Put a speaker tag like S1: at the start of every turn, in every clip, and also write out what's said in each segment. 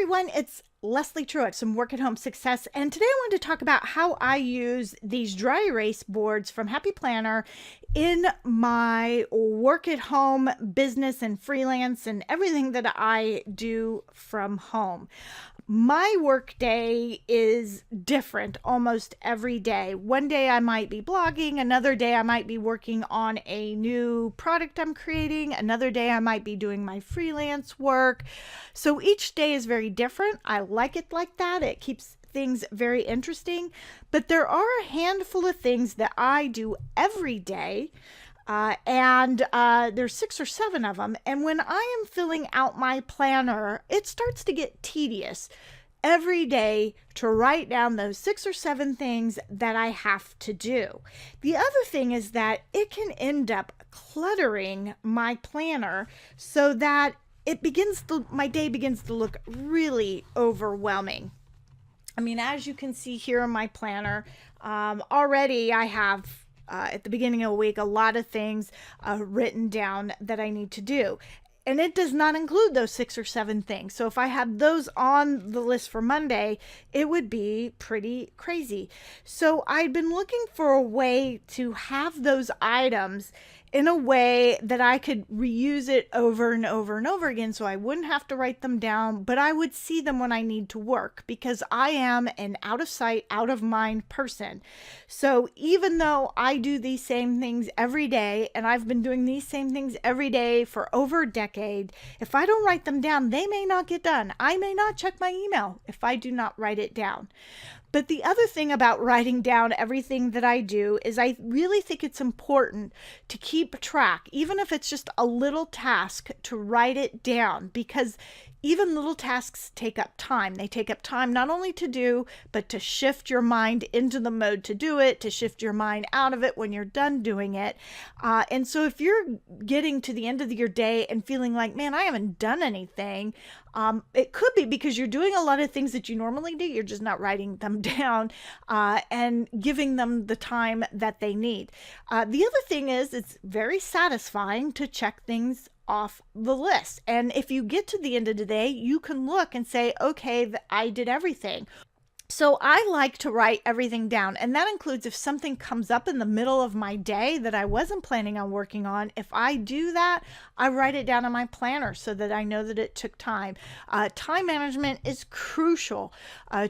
S1: everyone, it's Leslie Truett from Work at Home Success, and today I wanted to talk about how I use these dry erase boards from Happy Planner in my work at home business and freelance and everything that I do from home. My work day is different almost every day. One day I might be blogging, another day I might be working on a new product I'm creating, another day I might be doing my freelance work. So each day is very different. I like it like that. It keeps things very interesting. But there are a handful of things that I do every day. And there's 6 or 7 of them. And when I am filling out my planner, it starts to get tedious every day to write down those 6 or 7 things that I have to do. The other thing is that it can end up cluttering my planner so that my day begins to look really overwhelming. I mean, as you can see here in my planner, already I have at the beginning of the week, a lot of things written down that I need to do. And it does not include those 6 or 7 things. So if I had those on the list for Monday, it would be pretty crazy. So I'd been looking for a way to have those items in a way that I could reuse it over and over and over again, so I wouldn't have to write them down, but I would see them when I need to work, because I am an out of sight, out of mind person. So even though I do these same things every day, and I've been doing these same things every day for over a decade, if I don't write them down, they may not get done. I may not check my email if I do not write it down. But the other thing about writing down everything that I do is I really think it's important to keep track, even if it's just a little task, to write it down, because even little tasks take up time. They take up time not only to do, but to shift your mind into the mode to do it, to shift your mind out of it when you're done doing it. And so if you're getting to the end of your day and feeling like, man, I haven't done anything, it could be because you're doing a lot of things that you normally do. You're just not writing them down and giving them the time that they need. The other thing is, it's very satisfying to check things off the list. And if you get to the end of the day, you can look and say, okay, I did everything. So I like to write everything down, and that includes if something comes up in the middle of my day that I wasn't planning on working on. If I do that, I write it down in my planner so that I know that it took time. Time management is crucial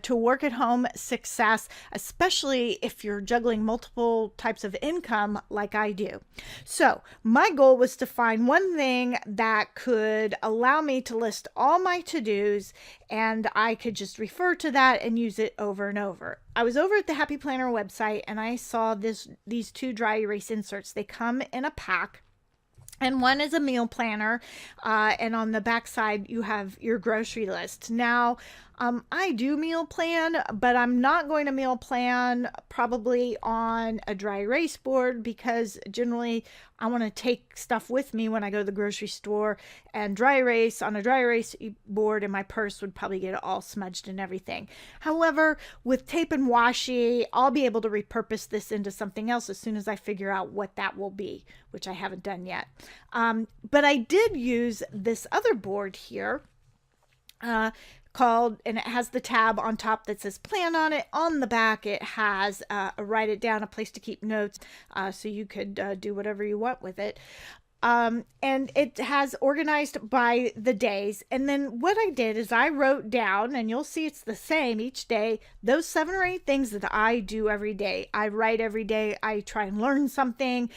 S1: to work at home success, especially if you're juggling multiple types of income like I do. So my goal was to find one thing that could allow me to list all my to-dos, and I could just refer to that and use it over and over. I was over at the Happy Planner website and I saw these 2 dry erase inserts. They come in a pack. And one is a meal planner, and on the back side you have your grocery list. Now, I do meal plan, but I'm not going to meal plan probably on a dry erase board, because generally I want to take stuff with me when I go to the grocery store, and dry erase on a dry erase board in my purse would probably get all smudged and everything. However, with tape and washi, I'll be able to repurpose this into something else as soon as I figure out what that will be, which I haven't done yet. But I did use this other board here, called, and it has the tab on top that says plan on it. On the back it has a write it down, a place to keep notes, so you could do whatever you want with it. And it has organized by the days. And then what I did is I wrote down, and you'll see it's the same each day, those 7 or 8 things that I do every day. I write every day. I try and learn something.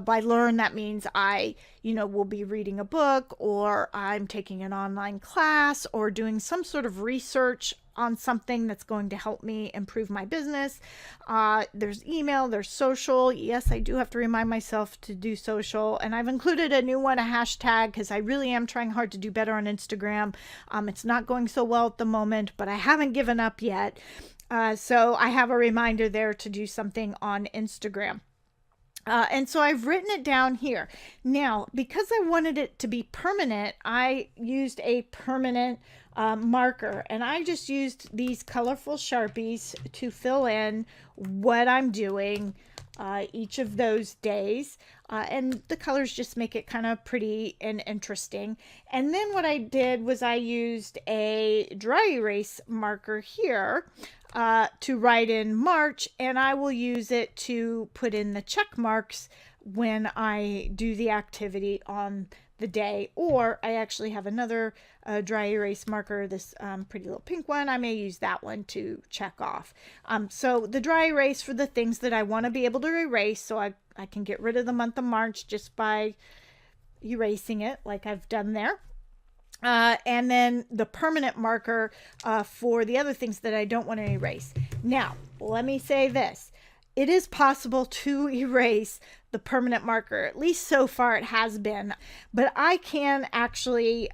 S1: By learn, that means I will be reading a book, or I'm taking an online class, or doing some sort of research on something that's going to help me improve my business. There's email, there's social. Yes, I do have to remind myself to do social, and I've included a new one, a hashtag, because I really am trying hard to do better on Instagram. It's not going so well at the moment, but I haven't given up yet. So I have a reminder there to do something on Instagram. And so I've written it down here. Now, because I wanted it to be permanent, I used a permanent marker, and I just used these colorful Sharpies to fill in what I'm doing each of those days. And the colors just make it kind of pretty and interesting. And then what I did was I used a dry erase marker here to write in March, and I will use it to put in the check marks when I do the activity on the day. Or I actually have another dry erase marker, this pretty little pink one. I may use that one to check off. So the dry erase for the things that I want to be able to erase, so I can get rid of the month of March just by erasing it like I've done there. And then the permanent marker for the other things that I don't want to erase. Now, let me say this. It is possible to erase the permanent marker, at least so far it has been, but I can actually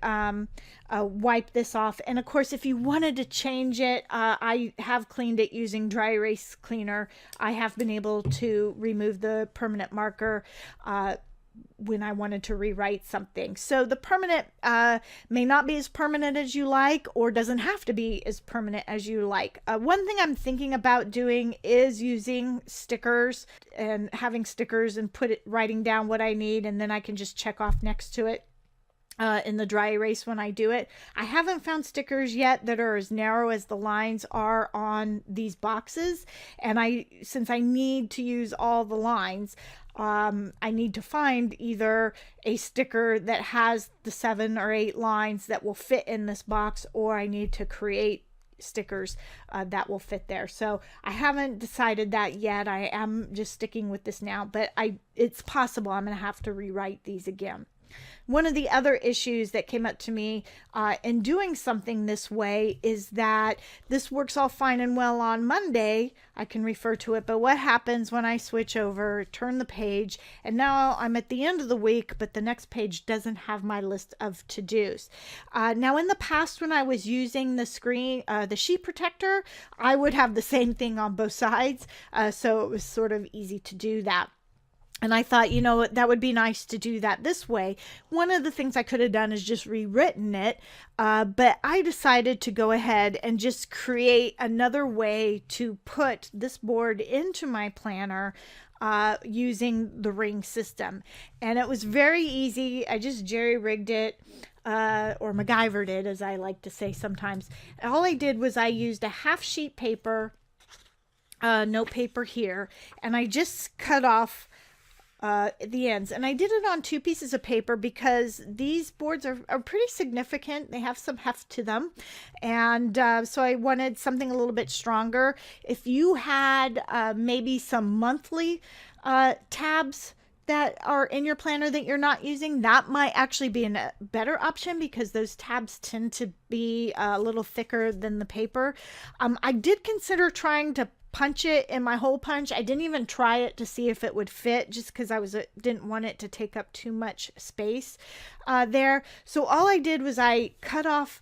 S1: wipe this off. And of course, if you wanted to change it, I have cleaned it using dry erase cleaner. I have been able to remove the permanent marker when I wanted to rewrite something. So the permanent may not be as permanent as you like, or doesn't have to be as permanent as you like. One thing I'm thinking about doing is using stickers and having stickers and writing down what I need, and then I can just check off next to it in the dry erase when I do it. I haven't found stickers yet that are as narrow as the lines are on these boxes, and since I need to use all the lines, I need to find either a sticker that has the 7 or 8 lines that will fit in this box, or I need to create stickers that will fit there. So I haven't decided that yet. I am just sticking with this now, but it's possible I'm going to have to rewrite these again. One of the other issues that came up to me in doing something this way is that this works all fine and well on Monday. I can refer to it, but what happens when I switch over, turn the page, and now I'm at the end of the week, but the next page doesn't have my list of to-dos. Now, in the past, when I was using the sheet protector, I would have the same thing on both sides, so it was sort of easy to do that. And I thought, that would be nice to do that this way. One of the things I could have done is just rewritten it, but I decided to go ahead and just create another way to put this board into my planner using the ring system. And it was very easy. I just jerry-rigged it. Or MacGyvered it, as I like to say sometimes. All I did was I used a half sheet paper, note paper here, and I just cut off the ends, and I did it on 2 pieces of paper because these boards are pretty significant. They have some heft to them, and so I wanted something a little bit stronger. If you had maybe some monthly tabs that are in your planner that you're not using, that might actually be a better option because those tabs tend to be a little thicker than the paper. I did consider trying to punch it in my hole punch. I didn't even try it to see if it would fit, just because I didn't want it to take up too much space there. So all I did was I cut off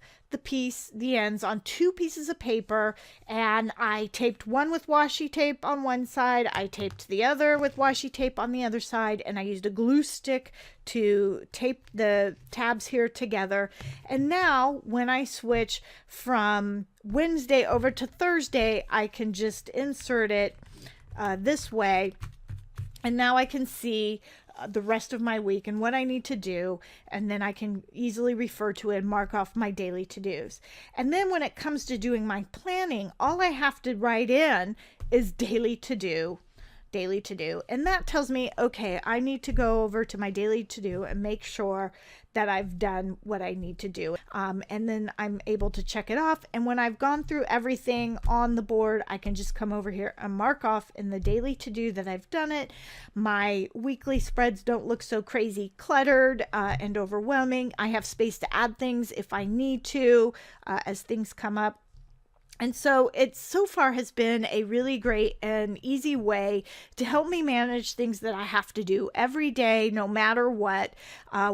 S1: the ends on 2 pieces of paper, and I taped one with washi tape on one side, I taped the other with washi tape on the other side, and I used a glue stick to tape the tabs here together. And now when I switch from Wednesday over to Thursday, I can just insert it this way, and now I can see the rest of my week and what I need to do, and then I can easily refer to it and mark off my daily to-dos. And then when it comes to doing my planning, all I have to write in is daily to-do, and that tells me, okay, I need to go over to my daily to-do and make sure that I've done what I need to do, and then I'm able to check it off. And when I've gone through everything on the board, I can just come over here and mark off in the daily to-do that I've done it. My weekly spreads don't look so crazy cluttered and overwhelming. I have space to add things if I need to as things come up. And so it so far has been a really great and easy way to help me manage things that I have to do every day, no matter what,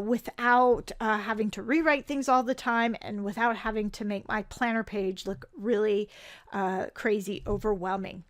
S1: without having to rewrite things all the time, and without having to make my planner page look really crazy overwhelming.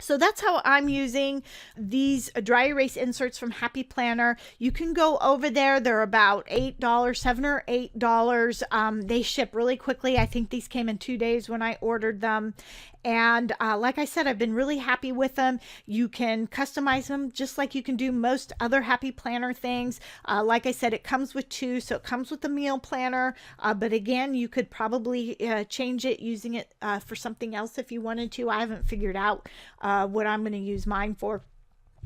S1: So that's how I'm using these dry erase inserts from Happy Planner. You can go over there. They're about $8, $7 or $8. They ship really quickly. I think these came in 2 days when I ordered them. And like I said, I've been really happy with them. You can customize them just like you can do most other Happy Planner things. Like I said, it comes with two, so it comes with the meal planner. But again, you could probably change it using it for something else if you wanted to. I haven't figured out what I'm going to use mine for,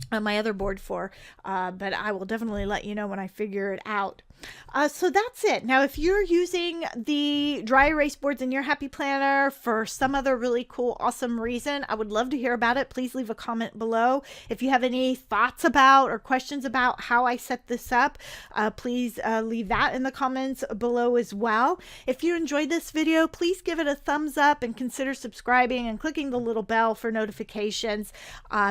S1: my other board for, but I will definitely let you know when I figure it out. So that's it. Now, if you're using the dry erase boards in your Happy Planner for some other really cool, awesome reason, I would love to hear about it. Please leave a comment below. If you have any thoughts about or questions about how I set this up, please leave that in the comments below as well. If you enjoyed this video, please give it a thumbs up and consider subscribing and clicking the little bell for notifications,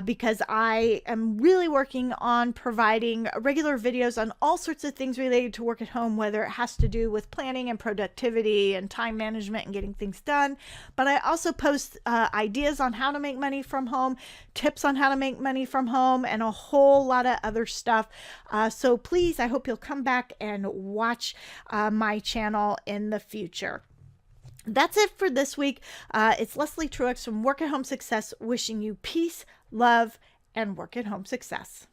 S1: because I am really working on providing regular videos on all sorts of things related to work at home, whether it has to do with planning and productivity and time management and getting things done. But I also post ideas on how to make money from home, tips on how to make money from home, and a whole lot of other stuff. So please, I hope you'll come back and watch my channel in the future. That's it for this week. It's Leslie Truex from Work at Home Success, wishing you peace, love, and work at home success.